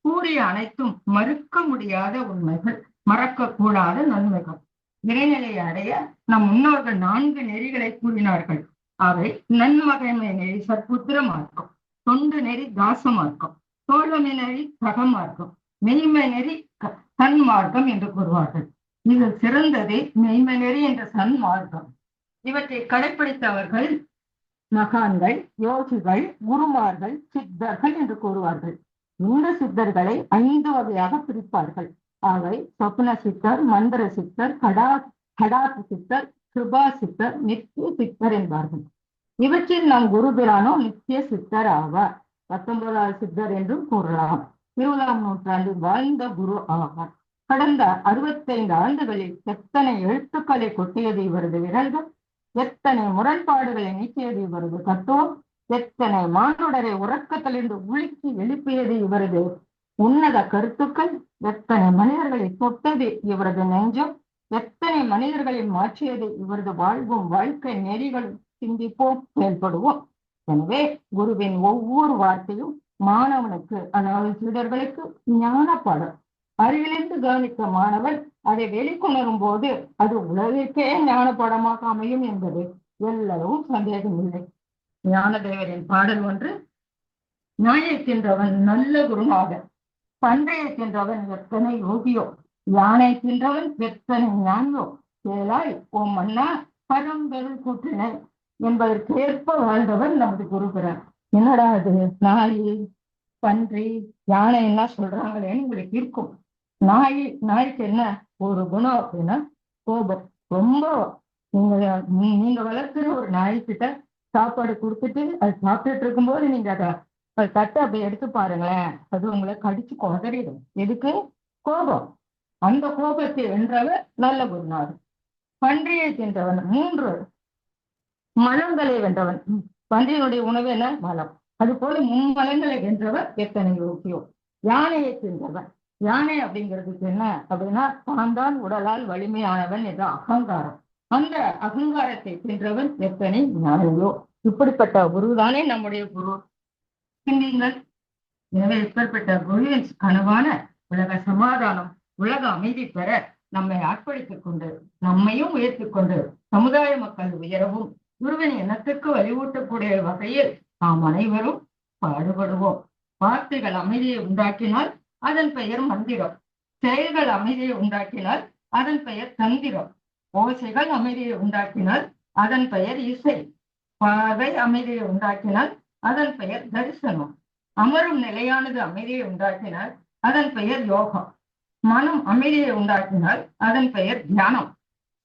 கூறிய அனைத்தும் மறுக்க முடியாத உண்மைகள், மறக்க கூடாத நன்மைகள். இறைநிலையை அடைய நம் முன்னோர்கள் 4 நெறிகளை கூறினார்கள். அவை நன்மகமை நெறி சற்புத்திர மார்க்கம், தொண்டு நெறி தாச மார்க்கம், தோழமை நெறி சகமார்க்கம், மெய்மை நெறி சன்மார்க்கம் என்று கூறுவார்கள். இதில் சிறந்தது மெய்மை நெறி என்ற சன்மார்க்கம். இவற்றை கடைபிடித்தவர்கள் மகான்கள், யோகிகள், குருமார்கள், சித்தர்கள் என்று கூறுவார்கள். இந்த சித்தர்களை 5 வகையாக பிரிப்பார்கள். அவை சொப்ன சித்தர், மந்திர சித்தர், கடாத்து சித்தர், கிருபா சித்தர், நித்திய சித்தர் என்பார்கள். இவற்றில் நம் குருபிரானோ நித்திய சித்தர் ஆவார். 19வது சித்தர் என்றும் கூறலாம். 20ஆம் நூற்றாண்டில் வாழ்ந்த குரு ஆவார். கடந்த 65 ஆண்டுகளில் எத்தனை எழுத்துக்களை கொட்டியது இவரது விரல்கள், எத்தனை முரண்பாடுகளை நீக்கியது இவரது தத்துவம், எத்தனை மானுடரை உறக்கத்திலிருந்து உலுக்கி எழுப்பியது இவரது உன்னத கருத்துக்கள், எத்தனை மனிதர்களை தொட்டது இவரது நெஞ்சம், எத்தனை மனிதர்களை மாற்றியது இவரது வாழ்வும் வாழ்க்கை நெறிகளும். சிந்திப்போம், செயல்படுவோம். எனவே குருவின் ஒவ்வொரு வார்த்தையும் மாணவனுக்கு, அதாவது சீடர்களுக்கு ஞான பாடம். அருகிலிருந்து கவனித்த மாணவன் அதை வெளிக்கொணரும் போது அது உலகிற்கே ஞான பாடமாக அமையும் என்பது எல்லளவும் சந்தேகமில்லை. ஞானதேவரின் பாடல் ஒன்று: நாயை தின்றவன் நல்ல குருநாத, பன்றையை தின்றவன் எத்தனை யோகியோ, யானை தின்றவன் எத்தனை ஞானோ, கேளாய் ஓ மன்னா பரம்பெருள் கூற்றினை என்பதற்கேற்ப வாழ்ந்தவர் நமது குருபுரான். என்னடா அது நாய், பன்றி, யானை என்ன சொல்றாங்களேன்னு உங்களுக்கு இருக்கும். நாய்க்கு என்ன ஒரு குணம் அப்படின்னா கோபம். ரொம்ப நீங்க வளர்க்கிற ஒரு நாய்கிட்ட சாப்பாடு கொடுத்துட்டு அது சாப்பிட்டுட்டு இருக்கும்போது நீங்க அதை தட்டை அப்படி எடுத்து பாருங்களேன், அது உங்களை கடிச்சு கொதறிடும். எதுக்கு? கோபம். அந்த கோபத்தை வென்றவர் நல்ல குருநாதர். பன்றியை தின்றவன் 3 மலங்களை வென்றவன். பன்றியினுடைய உணவு என்ன? மலம். அது போல 3 மலங்களை வென்றவர் எத்தனை யோகியோ. யானையை தின்றவன். யானை அப்படிங்கிறதுக்கு என்ன அப்படின்னா, தான் உடலால் வலிமையானவன் என்ற அகங்காரம். அந்த அகங்காரத்தை தின்றவன் எத்தனை ஞானியோ. இப்படிப்பட்ட குருதானே நம்முடைய குரு. சிந்திங்கள். எனவே இப்படிப்பட்ட குருவின் கனவான உலக சமாதானம், உலக அமைதி பெற நம்மை அர்ப்பணித்துக் கொண்டு, நம்மையும் உயர்த்திக் கொண்டு, சமுதாய மக்கள் உயரவும் குருவின் எண்ணத்திற்கு வலிவூட்டக்கூடிய வகையில் நாம் அனைவரும் பாடுபடுவோம். வார்த்தைகள் அமைதியை உண்டாக்கினால் அதன் பெயர் மந்திரம். செயல்கள் அமைதியை உண்டாக்கினால் அதன் பெயர் தந்திரம். ஓசைகள் அமைதியை உண்டாக்கினால் அதன் பெயர் இசை. பார்வை அமைதியை உண்டாக்கினால் அதன் பெயர் தரிசனம். அமரும் நிலையானது அமைதியை உண்டாக்கினால் அதன் பெயர் யோகம். மனம் அமைதியை உண்டாக்கினால் அதன் பெயர் தியானம்.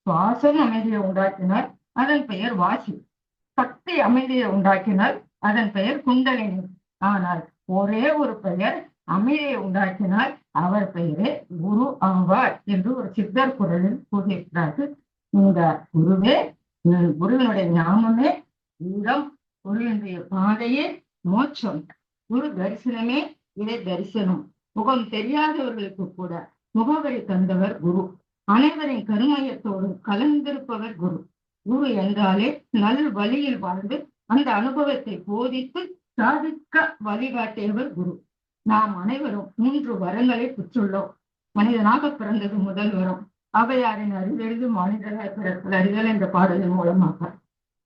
சுவாசம் அமைதியை உண்டாக்கினால் அதன் பெயர் வாசி. சக்தி அமைதியை உண்டாக்கினால் அதன் பெயர் குண்டலினி. ஆனால் ஒரே ஒரு பெயர் அமைதியை உண்டாக்கினால் அவர் பெயரே குரு ஆவார் என்று ஒரு சித்தர் குரலில் கூறியிருக்கிறார்கள். இந்த குருவே, குருவினுடைய ஞானமே வீரம், குருவினுடைய பாதையே மோட்சம், குரு தரிசனமே இதை தரிசனம். முகம் தெரியாதவர்களுக்கு கூட முகவரி தந்தவர் குரு. அனைவரின் கருமையத்தோடு கலந்திருப்பவர் குரு. குரு என்றாலே நல் வழியில் வாழ்ந்து அந்த அனுபவத்தை போதித்து சாதிக்க வழிகாட்டியவர் குரு. நாம் அனைவரும் 3 வரங்களை பெற்றுள்ளோம். மனிதனாக பிறந்தது முதல் வரம், அவையாரின் அறிவெழுது மாநிலராய் பிறத்தல் அறிதல் என்ற பாடலின் மூலமாக.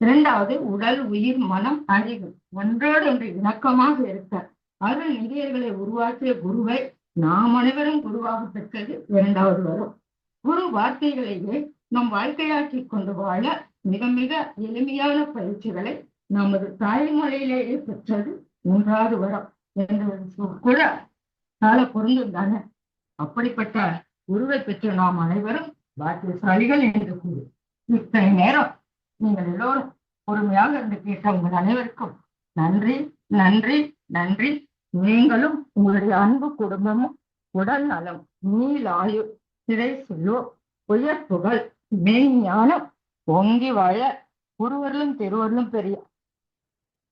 2வது உடல், உயிர், மனம், அறிவு ஒன்றோடு ஒன்று இணக்கமாக இருக்க அருள் நிதியர்களை உருவாக்கிய குருவை நாம் அனைவரும் குருவாக பெற்றது 2வது வரம். குரு வார்த்தைகளையே நம் வாழ்க்கையாக்கி கொண்டு வாழ மிக மிக எளிமையான பயிற்சிகளை நமது தாய்மொழியிலேயே பெற்றது 3வது வரம் என்று கூட கால பொருந்தும் தானே. அப்படிப்பட்ட குருவை பெற்ற நாம் அனைவரும் பாக்கியசாலிகள் என்று கூறி, இத்தனை நேரம் நீங்கள் எல்லோரும் பொறுமையாக இருந்து கேட்ட உங்கள் அனைவருக்கும் நன்றி, நன்றி, நன்றி. நீங்களும் உங்களுடைய அன்பு குடும்பமும் உடல் நலம், நீலாயு, சிறை செல்வோ, உயர் புகழ், மெய்ஞானம் ஓங்கி வாழ ஒருவர்களும் திருவர்களும் பெரிய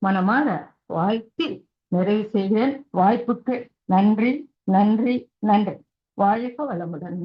மனமாற வாழ்த்தி நிறைவு செய்கிறேன். வாய்ப்புக்கு நன்றி, நன்றி, நன்றி. வாழ்க வளமுடன்.